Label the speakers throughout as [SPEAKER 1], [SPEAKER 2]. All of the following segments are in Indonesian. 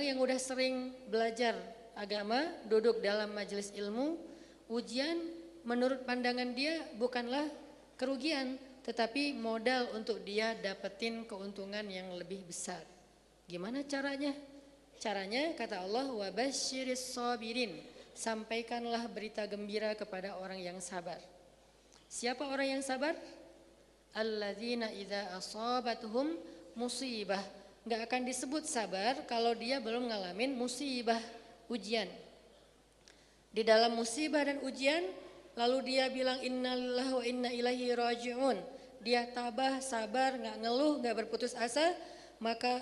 [SPEAKER 1] yang udah sering belajar agama, duduk dalam majelis ilmu, ujian menurut pandangan dia bukanlah kerugian, tetapi modal untuk dia dapetin keuntungan yang lebih besar. Gimana caranya? Caranya kata Allah, wa basyiris sabirin, sampaikanlah berita gembira kepada orang yang sabar. Siapa orang yang sabar? Alladzina idza asabatuhum musibah. Enggak akan disebut sabar kalau dia belum ngalamin musibah, ujian. Di dalam musibah dan ujian, lalu dia bilang innalillahi wa inna ilaihi raji'un. Dia tabah, sabar, enggak ngeluh, enggak berputus asa, maka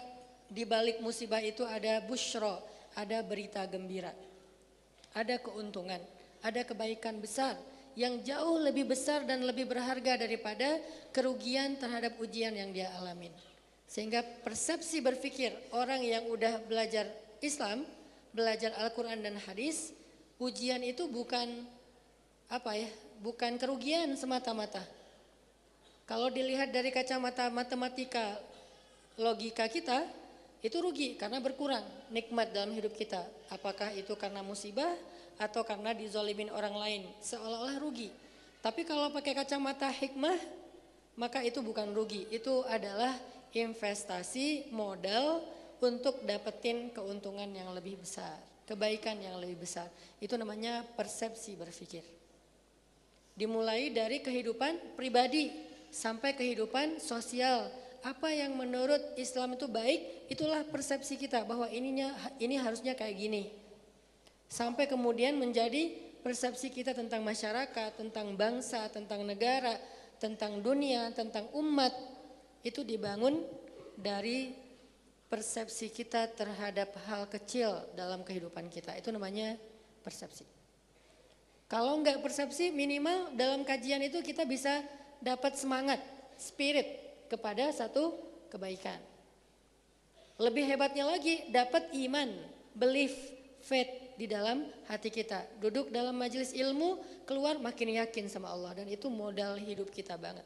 [SPEAKER 1] di balik musibah itu ada busyra, ada berita gembira. Ada keuntungan, ada kebaikan besar yang jauh lebih besar dan lebih berharga daripada kerugian terhadap ujian yang dia alamin. Sehingga persepsi berpikir orang yang udah belajar Islam, belajar Al-Quran dan hadis, ujian itu bukan bukan kerugian semata-mata. Kalau dilihat dari kacamata matematika, logika kita, itu rugi karena berkurang nikmat dalam hidup kita. Apakah itu karena musibah atau karena dizolimin orang lain, seolah-olah rugi. Tapi kalau pakai kacamata hikmah, maka itu bukan rugi, itu adalah investasi modal untuk dapetin keuntungan yang lebih besar, kebaikan yang lebih besar. Itu namanya persepsi berpikir. Dimulai dari kehidupan pribadi sampai kehidupan sosial. Apa yang menurut Islam itu baik, itulah persepsi kita bahwa ini harusnya kayak gini. Sampai kemudian menjadi persepsi kita tentang masyarakat, tentang bangsa, tentang negara, tentang dunia, tentang umat. Itu dibangun dari persepsi kita terhadap hal kecil dalam kehidupan kita. Itu namanya persepsi. Kalau enggak persepsi, minimal dalam kajian itu kita bisa dapat semangat, spirit kepada satu kebaikan. Lebih hebatnya lagi, dapat iman, belief, faith di dalam hati kita. Duduk dalam majelis ilmu, keluar makin yakin sama Allah, dan itu modal hidup kita banget.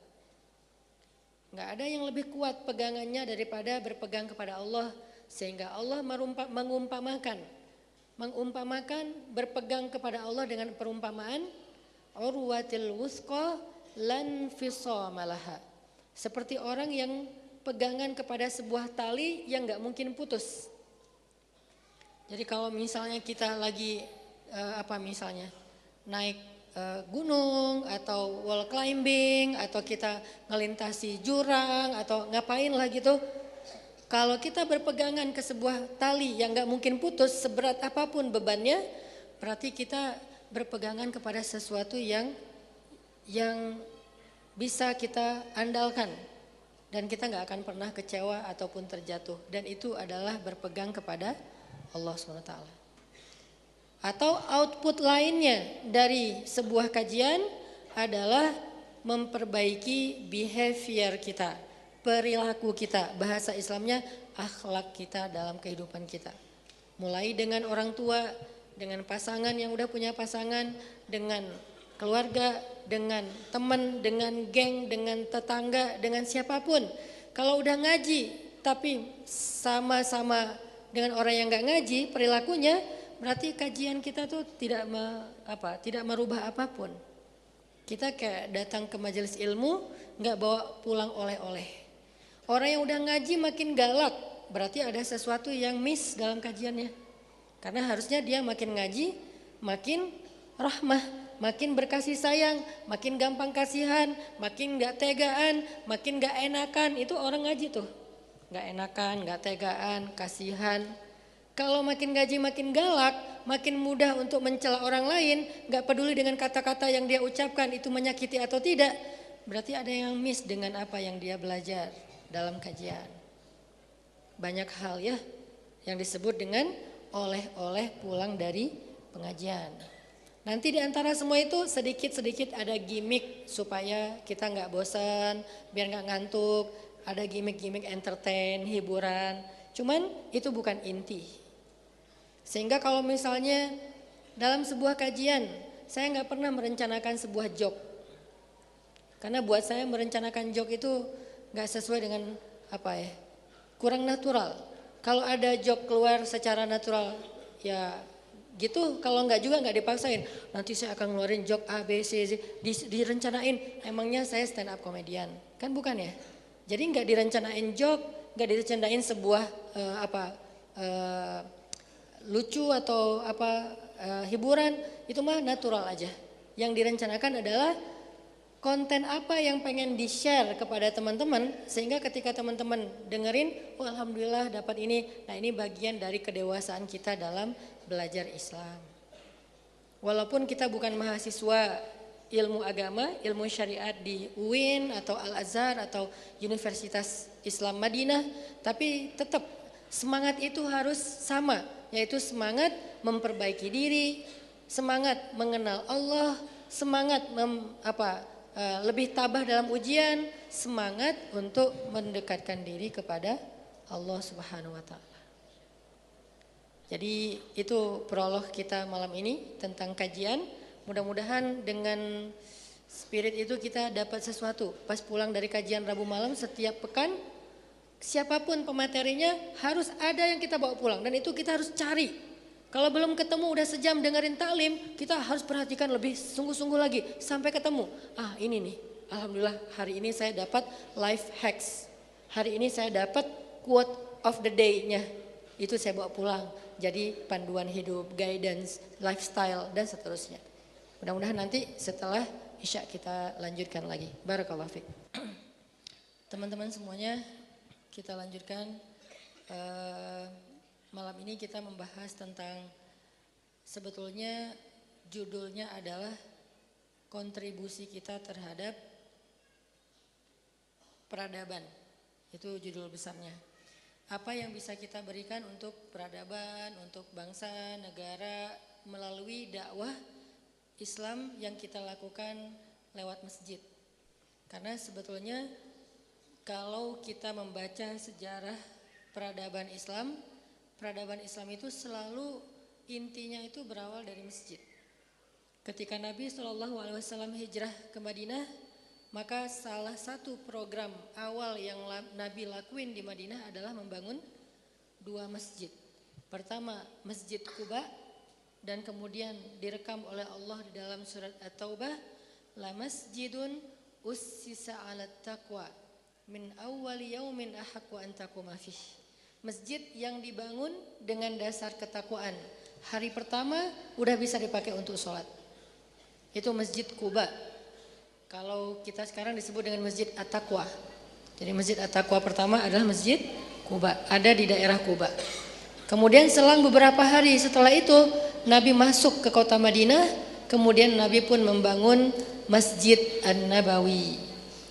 [SPEAKER 1] Enggak ada yang lebih kuat pegangannya daripada berpegang kepada Allah, sehingga Allah mengumpamakan berpegang kepada Allah dengan perumpamaan urwatil wusqa lan fisamalaha. Seperti orang yang pegangan kepada sebuah tali yang enggak mungkin putus. Jadi kalau misalnya kita lagi naik gunung atau wall climbing atau kita ngelintasi jurang atau ngapain lah gitu, kalau kita berpegangan ke sebuah tali yang gak mungkin putus seberat apapun bebannya, berarti kita berpegangan kepada sesuatu yang bisa kita andalkan dan kita gak akan pernah kecewa ataupun terjatuh, dan itu adalah berpegang kepada Allah SWT. Atau output lainnya dari sebuah kajian adalah memperbaiki behavior kita, perilaku kita, bahasa Islamnya akhlak kita dalam kehidupan kita. Mulai dengan orang tua, dengan pasangan yang udah punya pasangan, dengan keluarga, dengan teman, dengan geng, dengan tetangga, dengan siapapun. Kalau udah ngaji tapi sama-sama dengan orang yang gak ngaji perilakunya, berarti kajian kita tuh tidak merubah apapun. Kita kayak datang ke majelis ilmu gak bawa pulang oleh-oleh. Orang yang udah ngaji makin galak, berarti ada sesuatu yang miss dalam kajiannya. Karena harusnya dia makin ngaji, makin rahmah, makin berkasih sayang, makin gampang kasihan, makin gak tegaan, makin gak enakan. Itu orang ngaji tuh, gak enakan, gak tegaan, kasihan. Kalau makin ngaji makin galak, makin mudah untuk mencela orang lain, gak peduli dengan kata-kata yang dia ucapkan itu menyakiti atau tidak, berarti ada yang miss dengan apa yang dia belajar dalam kajian. Banyak hal ya yang disebut dengan oleh-oleh pulang dari pengajian. Nanti di antara semua itu sedikit-sedikit ada gimmick supaya kita gak bosan, biar gak ngantuk. Ada gimmick-gimmick entertain, hiburan. Cuman itu bukan inti. Sehingga kalau misalnya dalam sebuah kajian, saya gak pernah merencanakan sebuah joke. Karena buat saya merencanakan joke itu gak sesuai dengan kurang natural. Kalau ada joke keluar secara natural, ya gitu. Kalau enggak juga enggak dipaksain. Nanti saya akan ngeluarin joke A, B, C, Z. Direncanain, emangnya saya stand up komedian. Kan bukan ya. Jadi enggak direncanain joke, enggak direncanain sebuah lucu atau hiburan. Itu mah natural aja. Yang direncanakan adalah konten apa yang pengen di-share kepada teman-teman sehingga ketika teman-teman dengerin, oh alhamdulillah dapat ini. Nah, ini bagian dari kedewasaan kita dalam belajar Islam. Walaupun kita bukan mahasiswa ilmu agama, ilmu syariat di UIN atau Al-Azhar atau Universitas Islam Madinah, tapi tetap semangat itu harus sama, yaitu semangat memperbaiki diri, semangat mengenal Allah, semangat lebih tabah dalam ujian, semangat untuk mendekatkan diri kepada Allah Subhanahu wa taala. Jadi itu prolog kita malam ini tentang kajian. Mudah-mudahan dengan spirit itu kita dapat sesuatu. Pas pulang dari kajian Rabu malam setiap pekan, siapapun pematerinya harus ada yang kita bawa pulang dan itu kita harus cari. Kalau belum ketemu udah sejam dengerin taklim, kita harus perhatikan lebih sungguh-sungguh lagi sampai ketemu. Ah ini nih, alhamdulillah hari ini saya dapat life hacks. Hari ini saya dapat quote of the day-nya. Itu saya bawa pulang. Jadi panduan hidup, guidance, lifestyle dan seterusnya. Mudah-mudahan nanti setelah Isya kita lanjutkan lagi. Barakallahu fiik. Teman-teman semuanya, kita lanjutkan. Malam ini kita membahas tentang sebetulnya judulnya adalah kontribusi kita terhadap peradaban. Itu judul besarnya. Apa yang bisa kita berikan untuk peradaban, untuk bangsa, negara melalui dakwah Islam yang kita lakukan lewat masjid. Karena sebetulnya kalau kita membaca sejarah peradaban Islam itu selalu intinya itu berawal dari masjid. Ketika Nabi SAW hijrah ke Madinah, maka salah satu program awal yang Nabi lakuin di Madinah adalah membangun 2 masjid. Pertama Masjid Quba dan kemudian direkam oleh Allah di dalam surat At-Taubah, la masjidun ussisa 'alat taqwa min awwali yaumin ahaqqu an taquma fihi. Masjid yang dibangun dengan dasar ketakwaan. Hari pertama udah bisa dipakai untuk sholat. Itu Masjid Quba. Kalau kita sekarang disebut dengan Masjid At-Taqwa. Jadi Masjid At-Taqwa pertama adalah Masjid Quba. Ada di daerah Quba. Kemudian selang beberapa hari setelah itu Nabi masuk ke kota Madinah. Kemudian Nabi pun membangun Masjid An-Nabawi.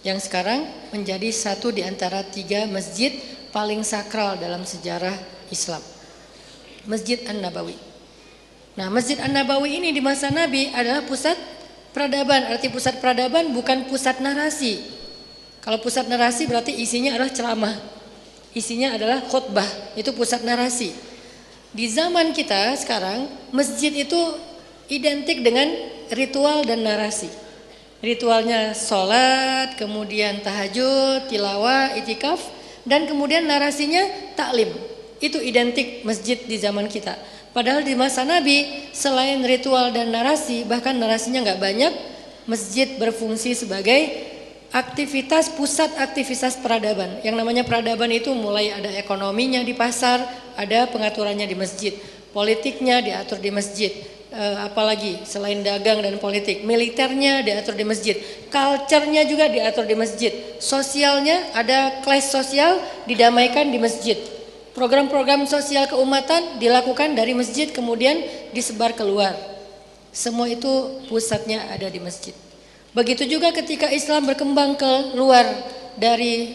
[SPEAKER 1] Yang sekarang menjadi satu di antara 3 masjid paling sakral dalam sejarah Islam. Masjid An-Nabawi. Nah, Masjid An-Nabawi ini di masa Nabi adalah pusat peradaban. Arti pusat peradaban bukan pusat narasi. Kalau pusat narasi berarti isinya adalah ceramah. Isinya adalah khutbah. Itu pusat narasi. Di zaman kita sekarang, masjid itu identik dengan ritual dan narasi. Ritualnya sholat, kemudian tahajud, tilawah, itikaf, dan kemudian narasinya taklim. Itu identik masjid di zaman kita. Padahal di masa Nabi selain ritual dan narasi, bahkan narasinya nggak banyak, masjid berfungsi sebagai pusat aktivitas peradaban. Yang namanya peradaban itu mulai ada ekonominya di pasar, ada pengaturannya di masjid, politiknya diatur di masjid. Apalagi selain dagang dan politik, militernya diatur di masjid, culture-nya juga diatur di masjid, sosialnya ada kelas sosial didamaikan di masjid, program-program sosial keumatan dilakukan dari masjid kemudian disebar keluar. Semua itu pusatnya ada di masjid. Begitu juga ketika Islam berkembang ke luar dari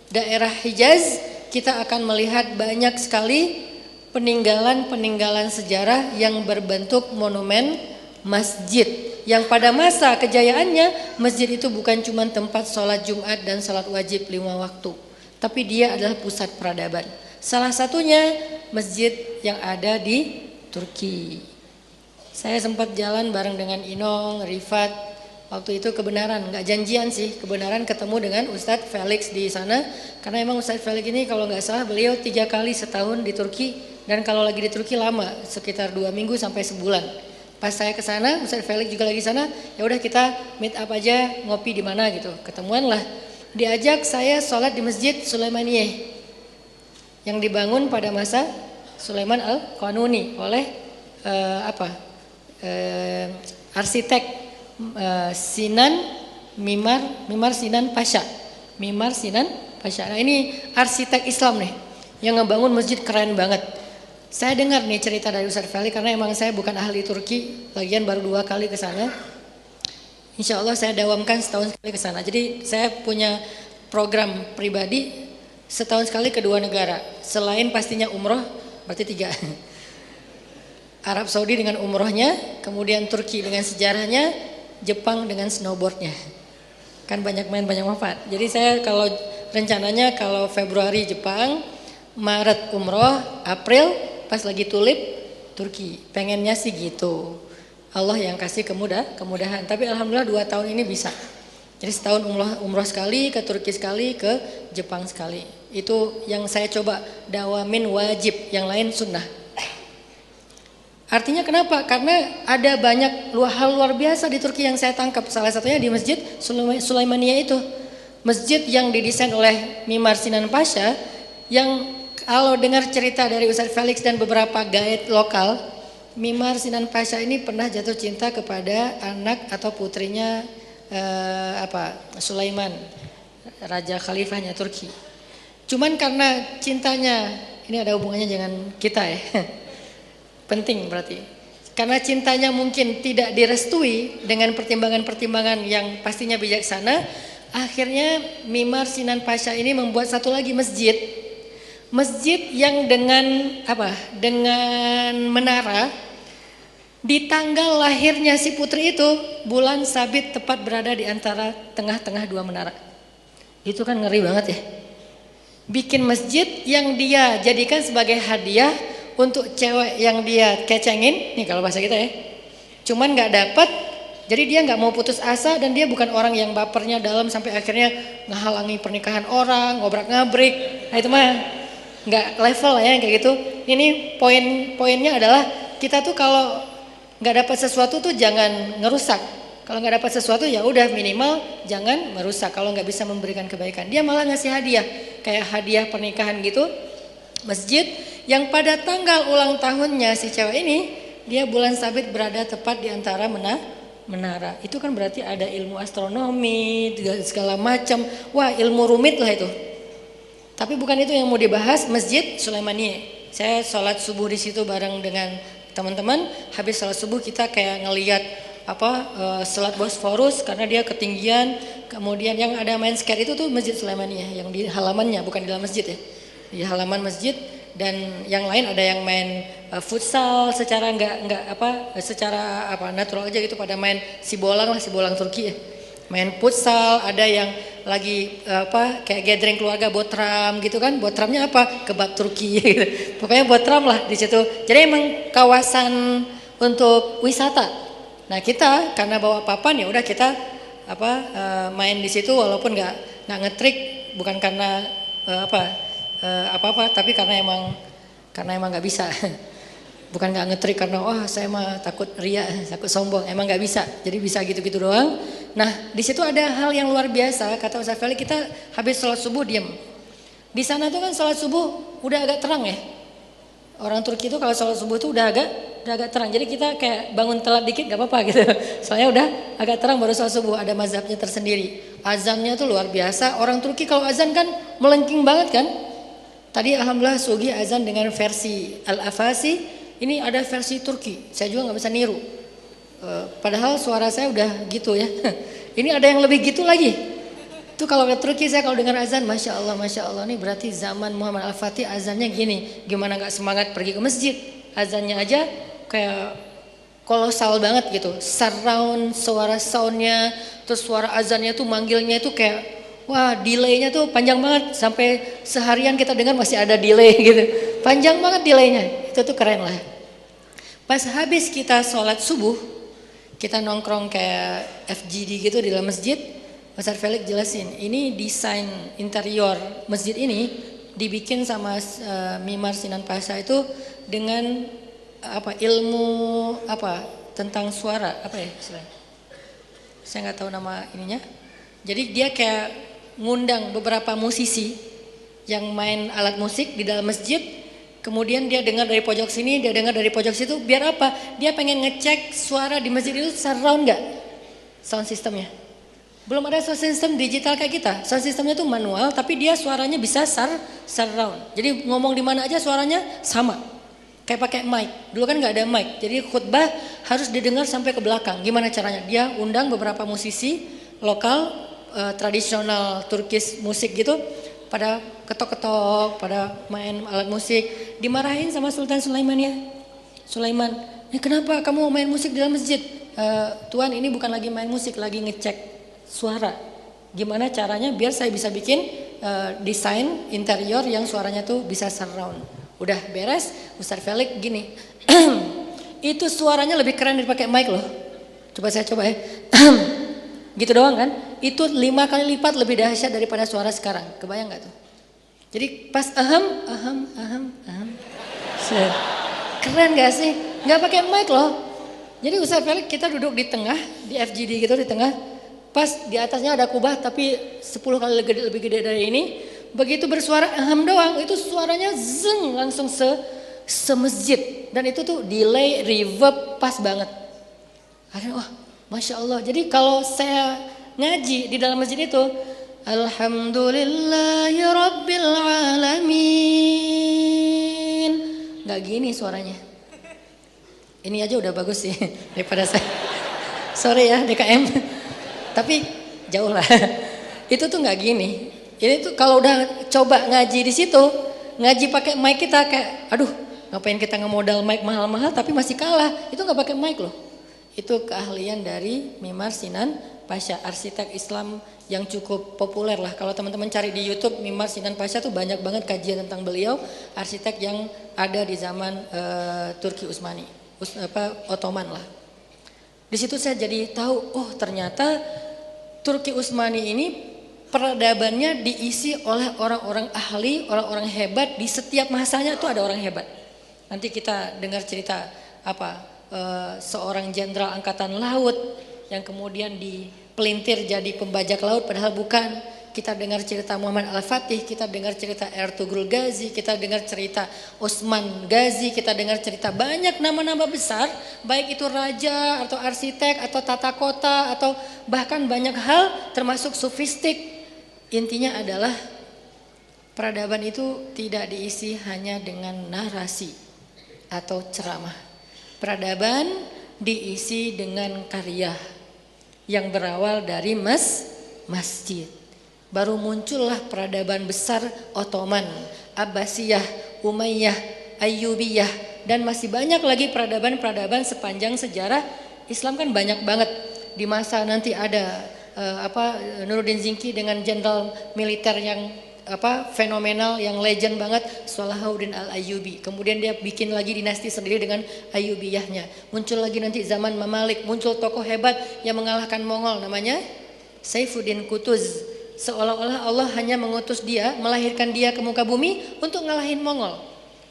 [SPEAKER 1] daerah Hijaz, kita akan melihat banyak sekali peninggalan-peninggalan sejarah yang berbentuk monumen masjid. Yang pada masa kejayaannya masjid itu bukan cuma tempat sholat Jumat dan sholat wajib 5 waktu, tapi dia adalah pusat peradaban. Salah satunya masjid yang ada di Turki. Saya sempat jalan bareng dengan Inong, Rifat Waktu itu kebenaran, nggak janjian sih, kebenaran ketemu dengan Ustadz Felix di sana. Karena emang Ustadz Felix ini kalau nggak salah beliau 3 kali setahun di Turki. Dan kalau lagi di Turki lama, sekitar 2 minggu sampai sebulan. Pas saya ke sana, Ustadz Felix juga lagi sana. Ya udah kita meet up aja, ngopi di mana gitu. Ketemuan lah. Diajak saya sholat di Masjid Sulaimaniyah yang dibangun pada masa Sulaiman Al-Qanuni oleh arsitek Sinan Mimar Sinan Pasha. Mimar Sinan Pasha. Nah, ini arsitek Islam nih yang ngebangun masjid keren banget. Saya dengar nih cerita dari Ustadz Felix karena emang saya bukan ahli Turki, lagian baru 2 kali ke sana. Insya Allah saya dawamkan setahun sekali ke sana. Jadi saya punya program pribadi setahun sekali ke 2 negara. Selain pastinya umroh, berarti 3. Arab Saudi dengan umrohnya, kemudian Turki dengan sejarahnya, Jepang dengan snowboardnya. Kan banyak main banyak manfaat. Jadi saya kalau rencananya kalau Februari Jepang, Maret umroh, April pas lagi tulip Turki. Pengennya sih gitu. Allah yang kasih kemudahan. Tapi alhamdulillah 2 tahun ini bisa. Jadi setahun umroh sekali, ke Turki sekali, ke Jepang sekali. Itu yang saya coba dawamin wajib, yang lain sunnah. Artinya kenapa? Karena ada banyak hal luar biasa di Turki yang saya tangkap. Salah satunya di Masjid Sulaimaniyah itu. Masjid yang didesain oleh Mimar Sinan Pasha, yang kalau dengar cerita dari Ustadz Felix dan beberapa guide lokal, Mimar Sinan Pasha ini pernah jatuh cinta kepada anak atau putrinya Sulaiman, raja khalifahnya Turki. Cuman karena cintanya, ini ada hubungannya dengan kita ya. Penting berarti. Karena cintanya mungkin tidak direstui dengan pertimbangan-pertimbangan yang pastinya bijaksana, akhirnya Mimar Sinan Pasha ini membuat satu lagi masjid. Masjid yang dengan dengan menara. Di tanggal lahirnya si putri itu, bulan sabit tepat berada di antara tengah-tengah 2 menara. Itu kan ngeri banget ya. Bikin masjid yang dia jadikan sebagai hadiah untuk cewek yang dia kecengin, nih kalau bahasa kita ya, cuman nggak dapat, jadi dia nggak mau putus asa dan dia bukan orang yang bapernya dalam sampai akhirnya ngehalangi pernikahan orang, ngobrak-ngabrik, nah itu mah nggak level ya kayak gitu. Ini poinnya adalah kita tuh kalau nggak dapat sesuatu tuh jangan ngerusak. Kalau nggak dapat sesuatu ya udah minimal jangan merusak. Kalau nggak bisa memberikan kebaikan, dia malah ngasih hadiah, kayak hadiah pernikahan gitu, masjid. Yang pada tanggal ulang tahunnya si cewek ini, dia bulan sabit berada tepat di antara menara. Itu kan berarti ada ilmu astronomi, segala macam. Wah, ilmu rumit lah itu. Tapi bukan itu yang mau dibahas. Masjid Sulaimaniyah. Saya sholat subuh di situ bareng dengan teman-teman. Habis sholat subuh kita kayak ngelihat Selat Bosforus karena dia ketinggian. Kemudian yang ada main skate itu tuh Masjid Sulaimaniyah, yang di halamannya, bukan di dalam masjid ya. Di halaman masjid. Dan yang lain ada yang main futsal secara secara natural aja gitu, pada main si bolang Turki ya. Main futsal, ada yang lagi kayak gathering keluarga botram gitu kan. Botramnya kebab Turki gitu. Pokoknya botram lah di situ. Jadi emang kawasan untuk wisata. Nah, kita karena bawa papan ya udah kita main di situ walaupun nggak ngetrik, bukan karena tapi karena emang nggak bisa. Bukan nggak ngetrik karena saya mah takut ria, takut sombong, emang nggak bisa. Jadi bisa gitu-gitu doang. Nah, di situ ada hal yang luar biasa. Kata Ustaz Felix, kita habis sholat subuh diem. Di sana tuh kan sholat subuh udah agak terang ya. Orang Turki itu kalau sholat subuh tuh udah agak terang. Jadi kita kayak bangun telat dikit nggak apa-apa gitu. Soalnya udah agak terang baru sholat subuh. Ada mazhabnya tersendiri. Azannya tuh luar biasa. Orang Turki kalau azan kan melengking banget kan. Tadi alhamdulillah Sugi azan dengan versi Al-Afasi, ini ada versi Turki. Saya juga nggak bisa niru. Padahal suara saya udah gitu ya. Ini ada yang lebih gitu lagi. Itu kalau ke Turki saya kalau dengar azan, masya Allah, nih berarti zaman Muhammad Al-Fatih azannya gini. Gimana nggak semangat pergi ke masjid? Azannya aja kayak kolosal banget gitu. Surround, suara soundnya, terus suara azannya tuh manggilnya tuh kayak wah, delaynya tuh panjang banget, sampai seharian kita dengar masih ada delay gitu. Panjang banget delaynya, itu tuh keren lah. Pas habis kita sholat subuh, kita nongkrong kayak FGD gitu di dalam masjid, Ustaz Felix jelasin, ini desain interior masjid ini dibikin sama Mimar Sinan Pasha itu dengan ilmu tentang suara istilahnya. Saya nggak tahu nama ininya. Jadi dia kayak ngundang beberapa musisi yang main alat musik di dalam masjid. Kemudian dia dengar dari pojok sini, dia dengar dari pojok situ. Biar apa? Dia pengen ngecek suara di masjid itu surround nggak? Sound systemnya. Belum ada sound system digital kayak kita. Sound systemnya tuh manual, tapi dia suaranya bisa surround. Jadi ngomong di mana aja suaranya sama. Kayak pakai mic. Dulu kan nggak ada mic. Jadi khutbah harus didengar sampai ke belakang. Gimana caranya? Dia undang beberapa musisi lokal, tradisional Turkish musik gitu. Pada ketok-ketok, pada main alat musik, dimarahin sama Sultan Sulaiman ya. Sulaiman, kenapa kamu main musik di dalam masjid? Tuan, ini bukan lagi main musik, lagi ngecek suara. Gimana caranya biar saya bisa bikin desain interior yang suaranya tuh bisa surround. Udah beres, Ustaz Felix gini, itu suaranya lebih keren dipakai mic loh. Coba saya coba ya. Gitu doang kan? Itu 5 kali lipat lebih dahsyat daripada suara sekarang. Kebayang nggak tuh? Jadi pas aham. Keren gak sih? Nggak pakai mic loh. Jadi Ustaz Felix kita duduk di tengah, di FGD gitu di tengah. Pas di atasnya ada kubah tapi 10 kali lebih gede dari ini. Begitu bersuara aham doang, itu suaranya zeng langsung semasjid. Dan itu tuh delay, reverb pas banget. Akhirnya wah, Masya Allah. Jadi kalau saya ngaji di dalam masjid itu, Alhamdulillahi Rabbil Alamin. Gak gini suaranya. Ini aja udah bagus sih daripada saya. Sorry ya DKM. Tapi jauh lah. Itu tuh gak gini. Ini tuh kalau udah coba ngaji di situ, ngaji pakai mic kita kayak, aduh ngapain kita ngemodal mic mahal-mahal tapi masih kalah. Itu gak pakai mic loh. Itu keahlian dari Mimar Sinan Pasha, arsitek Islam yang cukup populer lah. Kalau teman-teman cari di YouTube Mimar Sinan Pasha tuh banyak banget kajian tentang beliau, arsitek yang ada di zaman Turki Utsmani, Ottoman lah. Di situ saya jadi tahu, oh ternyata Turki Utsmani ini peradabannya diisi oleh orang-orang ahli, orang-orang hebat. Di setiap masanya tuh ada orang hebat. Nanti kita dengar cerita seorang jenderal angkatan laut yang kemudian dipelintir jadi pembajak laut padahal bukan. Kita dengar cerita Muhammad Al-Fatih, kita dengar cerita Ertugrul Ghazi, kita dengar cerita Osman Ghazi, kita dengar cerita banyak nama-nama besar, baik itu raja atau arsitek atau tata kota atau bahkan banyak hal termasuk sofistik. Intinya adalah peradaban itu tidak diisi hanya dengan narasi atau ceramah. Peradaban diisi dengan karya yang berawal dari masjid. Baru muncullah peradaban besar Ottoman, Abbasiyah, Umayyah, Ayyubiyah, dan masih banyak lagi peradaban-peradaban sepanjang sejarah Islam kan banyak banget. Di masa nanti ada Nuruddin Zinki dengan jenderal militer yang fenomenal, yang legend banget, Salahuddin Al-Ayyubi. Kemudian dia bikin lagi dinasti sendiri dengan Ayyubiyahnya. Muncul lagi nanti zaman Mamalik, muncul tokoh hebat yang mengalahkan Mongol namanya Saifuddin Qutuz. Seolah-olah Allah hanya mengutus dia, melahirkan dia ke muka bumi untuk ngalahin Mongol.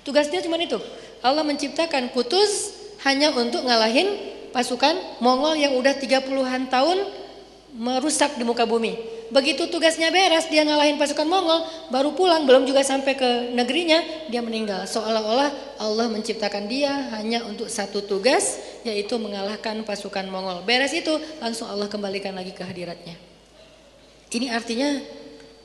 [SPEAKER 1] Tugasnya cuma itu. Allah menciptakan Qutuz hanya untuk ngalahin pasukan Mongol yang udah 30-an tahun merusak di muka bumi. Begitu tugasnya beres, dia ngalahin pasukan Mongol, baru pulang, belum juga sampai ke negerinya, dia meninggal. Seolah-olah Allah menciptakan dia hanya untuk satu tugas, yaitu mengalahkan pasukan Mongol. Beres itu, langsung Allah kembalikan lagi ke hadiratnya. Ini artinya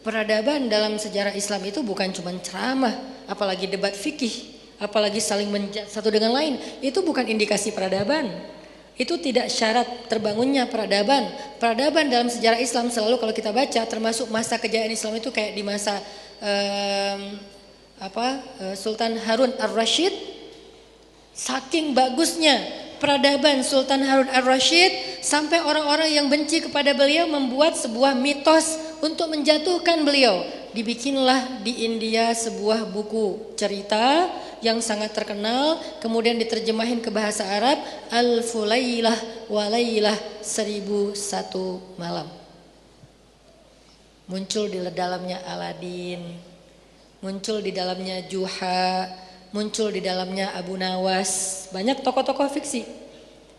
[SPEAKER 1] peradaban dalam sejarah Islam itu bukan cuma ceramah, apalagi debat fikih, apalagi saling menjat satu dengan lain. Itu bukan indikasi peradaban. Itu tidak syarat terbangunnya peradaban. Peradaban dalam sejarah Islam selalu kalau kita baca, termasuk masa kejayaan Islam itu kayak di masa Sultan Harun Ar-Rasyid. Saking bagusnya peradaban Sultan Harun Ar-Rasyid sampai orang-orang yang benci kepada beliau membuat sebuah mitos untuk menjatuhkan beliau. Dibikinlah di India sebuah buku cerita yang sangat terkenal, kemudian diterjemahin ke bahasa Arab, Alfu Lailah wa Lailah, 1001 malam. Muncul di dalamnya Aladin, muncul di dalamnya Juha, muncul di dalamnya Abu Nawas, banyak tokoh-tokoh fiksi.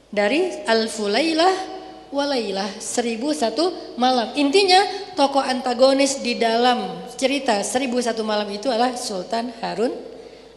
[SPEAKER 1] Dari Alfu Lailah Walailah, 1001 malam. Intinya tokoh antagonis di dalam cerita 1001 malam itu adalah Sultan Harun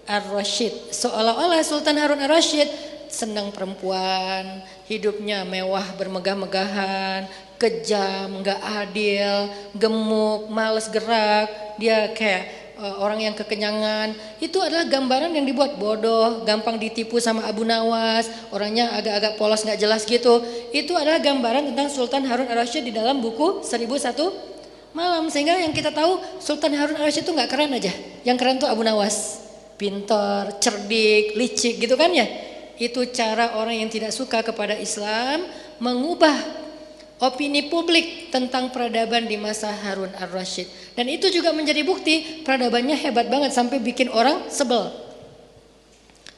[SPEAKER 1] Ar-Rasyid. Seolah-olah Sultan Harun Ar-Rasyid senang perempuan, hidupnya mewah bermegah-megahan, kejam, gak adil, gemuk, males gerak, dia kayak orang yang kekenyangan. Itu adalah gambaran yang dibuat bodoh, gampang ditipu sama Abu Nawas, orangnya agak-agak polos gak jelas gitu. Itu adalah gambaran tentang Sultan Harun Ar-Rasyid di dalam buku 1001 malam. Sehingga yang kita tahu Sultan Harun Ar-Rasyid itu gak keren aja, yang keren tuh Abu Nawas, pintar, cerdik, licik gitu kan ya. Itu cara orang yang tidak suka kepada Islam mengubah opini publik tentang peradaban di masa Harun Ar-Rasyid. Dan itu juga menjadi bukti peradabannya hebat banget sampai bikin orang sebel.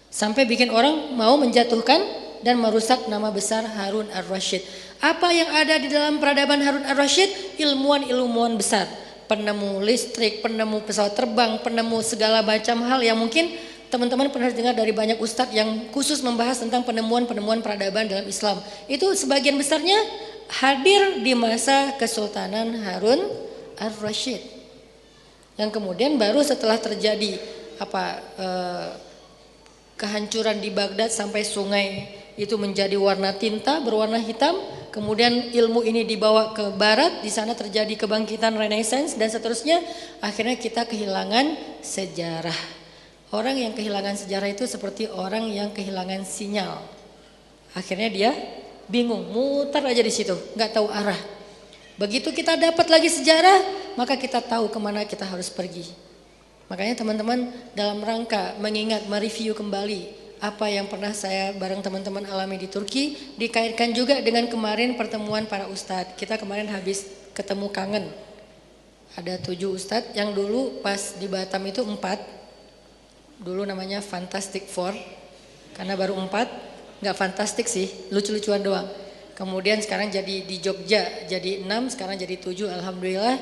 [SPEAKER 1] Sampai bikin orang mau menjatuhkan dan merusak nama besar Harun Ar-Rasyid. Apa yang ada di dalam peradaban Harun Ar-Rasyid? Ilmuwan-ilmuwan besar. Penemu listrik, penemu pesawat terbang, penemu segala macam hal yang mungkin teman-teman pernah dengar dari banyak ustadz yang khusus membahas tentang penemuan-penemuan peradaban dalam Islam. Itu sebagian besarnya hadir di masa Kesultanan Harun Ar-Rasyid. Yang kemudian baru setelah terjadi kehancuran di Baghdad sampai sungai itu menjadi warna tinta berwarna hitam, kemudian ilmu ini dibawa ke barat, di sana terjadi kebangkitan Renaissance dan seterusnya, akhirnya kita kehilangan sejarah. Orang yang kehilangan sejarah itu seperti orang yang kehilangan sinyal. Akhirnya dia bingung, muter aja di situ, nggak tahu arah. Begitu kita dapat lagi sejarah, maka kita tahu kemana kita harus pergi. Makanya teman-teman dalam rangka mengingat, mereview kembali apa yang pernah saya bareng teman-teman alami di Turki, dikaitkan juga dengan kemarin pertemuan para ustadz. Kita kemarin habis ketemu kangen. Ada 7 ustadz yang dulu pas di Batam itu 4. Dulu namanya Fantastic Four, karena baru 4. Nggak fantastik sih, lucu-lucuan doang. Kemudian sekarang jadi di Jogja jadi 6, sekarang jadi 7. Alhamdulillah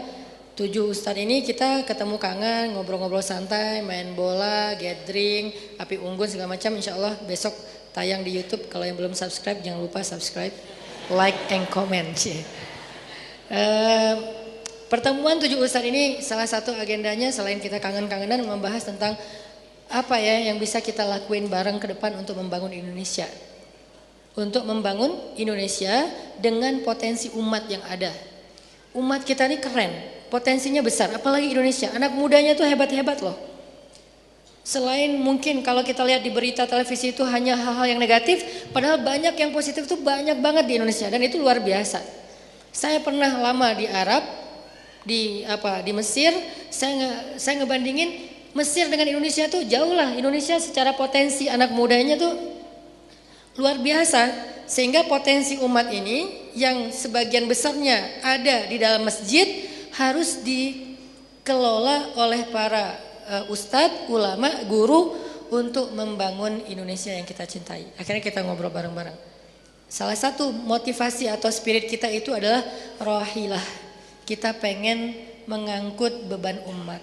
[SPEAKER 1] 7 ustadz ini kita ketemu kangen, ngobrol-ngobrol santai, main bola, gathering, api unggun segala macam. Insya Allah besok tayang di YouTube. Kalau yang belum subscribe jangan lupa subscribe, like and comment. Pertemuan 7 ustadz ini salah satu agendanya selain kita kangen-kangenan membahas tentang apa ya yang bisa kita lakuin bareng ke depan untuk membangun Indonesia. Untuk membangun Indonesia dengan potensi umat yang ada. Umat kita ini keren, potensinya besar, apalagi Indonesia. Anak mudanya tuh hebat-hebat loh. Selain mungkin kalau kita lihat di berita televisi itu hanya hal-hal yang negatif, padahal banyak yang positif itu banyak banget di Indonesia dan itu luar biasa. Saya pernah lama di Arab, di Mesir, saya ngebandingin Mesir dengan Indonesia tuh jauh lah. Indonesia secara potensi anak mudanya tuh luar biasa. Sehingga potensi umat ini yang sebagian besarnya ada di dalam masjid harus dikelola oleh para ustadz, ulama, guru untuk membangun Indonesia yang kita cintai. Akhirnya kita ngobrol bareng-bareng. Salah satu motivasi atau spirit kita itu adalah rohilah. Kita pengen mengangkut beban umat.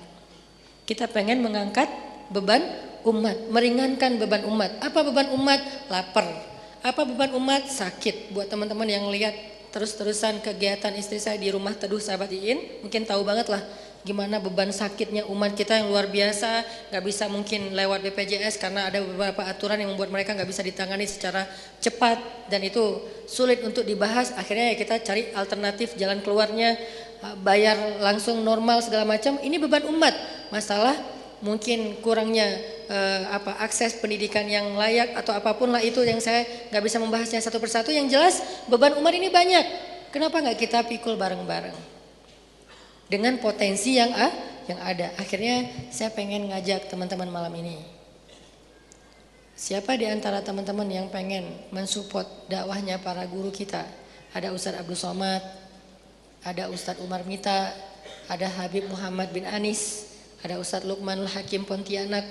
[SPEAKER 1] Kita pengen mengangkat beban umat, meringankan beban umat. Apa beban umat? Lapar. Apa beban umat? Sakit. Buat teman-teman yang lihat terus-terusan kegiatan istri saya di rumah teduh sahabat Iin, mungkin tahu banget lah gimana beban sakitnya umat kita yang luar biasa. Gak bisa mungkin lewat BPJS karena ada beberapa aturan yang membuat mereka gak bisa ditangani secara cepat. Dan itu sulit untuk dibahas. Akhirnya ya kita cari alternatif jalan keluarnya, bayar langsung normal segala macam. Ini beban umat. Masalah mungkin kurangnya akses pendidikan yang layak atau apapun lah itu yang saya nggak bisa membahasnya satu persatu. Yang jelas beban umat ini banyak. Kenapa nggak kita pikul bareng-bareng dengan potensi yang ada. Akhirnya saya pengen ngajak teman-teman malam ini. Siapa di antara teman-teman yang pengen mensupport dakwahnya para guru kita? Ada Ustadz Abdul Somad, ada Ustadz Umar Mita, ada Habib Muhammad bin Anis, ada Ustadz Lukmanul Hakim Pontianak,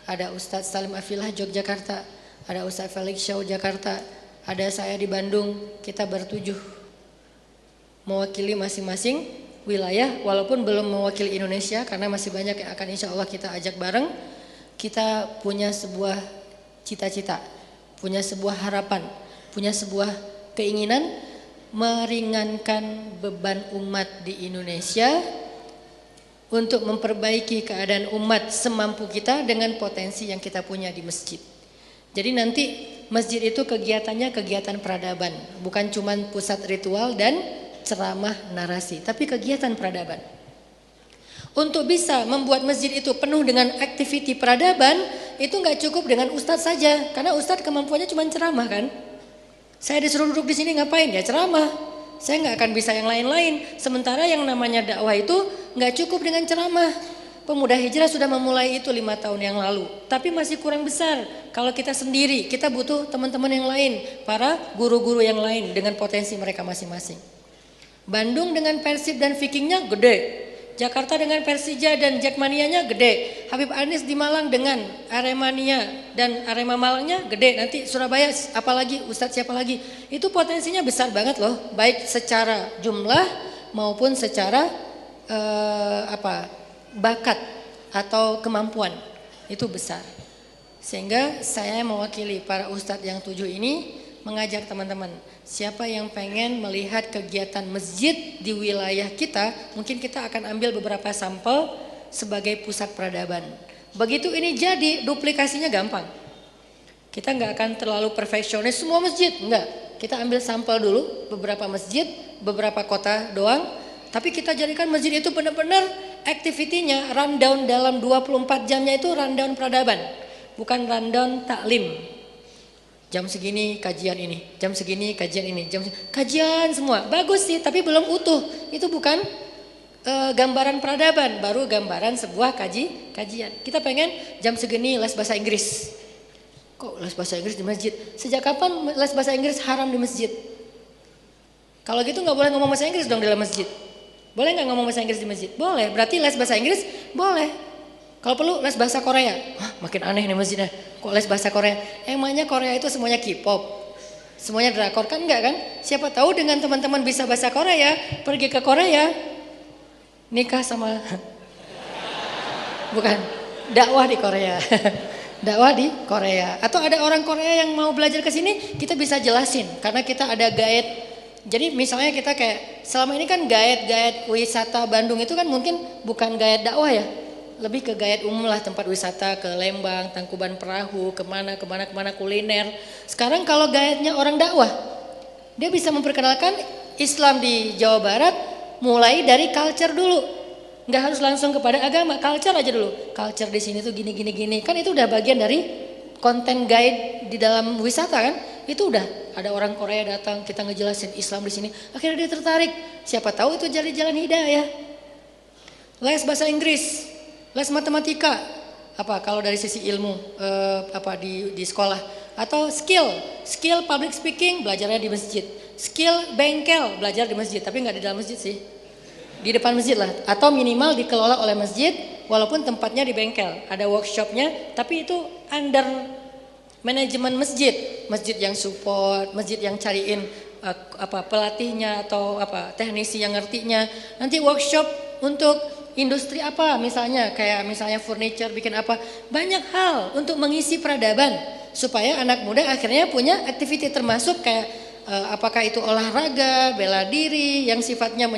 [SPEAKER 1] ada Ustadz Salim Afilah Yogyakarta, ada Ustadz Felix Shaw Jakarta, ada saya di Bandung. Kita bertujuh mewakili masing-masing wilayah, walaupun belum mewakili Indonesia karena masih banyak yang akan insya Allah kita ajak bareng. Kita punya sebuah cita-cita, punya sebuah harapan, punya sebuah keinginan meringankan beban umat di Indonesia untuk memperbaiki keadaan umat semampu kita dengan potensi yang kita punya di masjid. Jadi nanti masjid itu kegiatannya kegiatan peradaban, bukan cuma pusat ritual dan ceramah narasi, tapi kegiatan peradaban. Untuk bisa membuat masjid itu penuh dengan aktiviti peradaban, itu nggak cukup dengan ustadz saja, karena ustadz kemampuannya cuma ceramah kan. Saya disuruh duduk di sini ngapain? Ya ceramah. Saya nggak akan bisa yang lain-lain. Sementara yang namanya dakwah itu nggak cukup dengan ceramah. Pemuda Hijrah sudah memulai itu 5 tahun yang lalu, tapi masih kurang besar. Kalau kita sendiri, kita butuh teman-teman yang lain, para guru-guru yang lain dengan potensi mereka masing-masing. Bandung dengan Persib dan Vikingnya gede. Jakarta dengan Persija dan Jackmanianya gede. Habib Anis di Malang dengan Aremania dan Arema Malangnya gede. Nanti Surabaya apalagi, Ustadz siapa lagi. Itu potensinya besar banget loh. Baik secara jumlah maupun secara bakat atau kemampuan. Itu besar. Sehingga saya mewakili para ustadz yang 7 ini mengajak teman-teman, siapa yang pengen melihat kegiatan masjid di wilayah kita, mungkin kita akan ambil beberapa sampel sebagai pusat peradaban. Begitu ini jadi, duplikasinya gampang. Kita nggak akan terlalu perfeksionis semua masjid, enggak. Kita ambil sampel dulu beberapa masjid, beberapa kota doang, tapi kita jadikan masjid itu benar-benar aktivitinya rundown dalam 24 jamnya itu rundown peradaban, bukan rundown taklim. Jam segini kajian ini, jam segini kajian ini, kajian semua bagus sih, tapi belum utuh. Itu bukan gambaran peradaban, baru gambaran sebuah kajian. Kita pengen jam segini les bahasa Inggris. Kok les bahasa Inggris di masjid? Sejak kapan les bahasa Inggris haram di masjid? Kalau gitu nggak boleh ngomong bahasa Inggris dong di dalam masjid. Boleh nggak ngomong bahasa Inggris di masjid? Boleh. Berarti les bahasa Inggris boleh. Kalau perlu les bahasa Korea. Hah, makin aneh nih masjidnya. Kok les bahasa Korea? Emangnya Korea itu semuanya K-pop? Semuanya drakor kan enggak kan? Siapa tahu dengan teman-teman bisa bahasa Korea, pergi ke Korea, nikah sama bukan, dakwah di Korea. Dakwah di Korea. Atau ada orang Korea yang mau belajar ke sini, kita bisa jelasin karena kita ada guide. Jadi misalnya kita kayak selama ini kan guide wisata Bandung itu kan mungkin bukan guide dakwah ya. Lebih ke guide umum lah, tempat wisata ke Lembang, Tangkuban Perahu, kemana kuliner. Sekarang kalau guide-nya orang dakwah, dia bisa memperkenalkan Islam di Jawa Barat mulai dari culture dulu. Nggak harus langsung kepada agama, culture aja dulu. Culture di sini tuh gini. Kan itu udah bagian dari konten guide di dalam wisata kan. Itu udah ada orang Korea datang, kita ngejelasin Islam di sini. Akhirnya dia tertarik. Siapa tahu itu jadi jalan hidayah. Les bahasa Inggris, les matematika, apa kalau dari sisi ilmu di sekolah, atau skill public speaking belajarnya di masjid, skill bengkel belajar di masjid, tapi nggak di dalam masjid sih, di depan masjid lah, atau minimal dikelola oleh masjid walaupun tempatnya di bengkel, ada workshopnya, tapi itu under manajemen masjid yang support, masjid yang cariin pelatihnya atau teknisi yang ngertinya, nanti workshop untuk industri apa misalnya, kayak misalnya furniture, bikin apa, banyak hal untuk mengisi peradaban supaya anak muda akhirnya punya aktiviti termasuk kayak apakah itu olahraga, bela diri yang sifatnya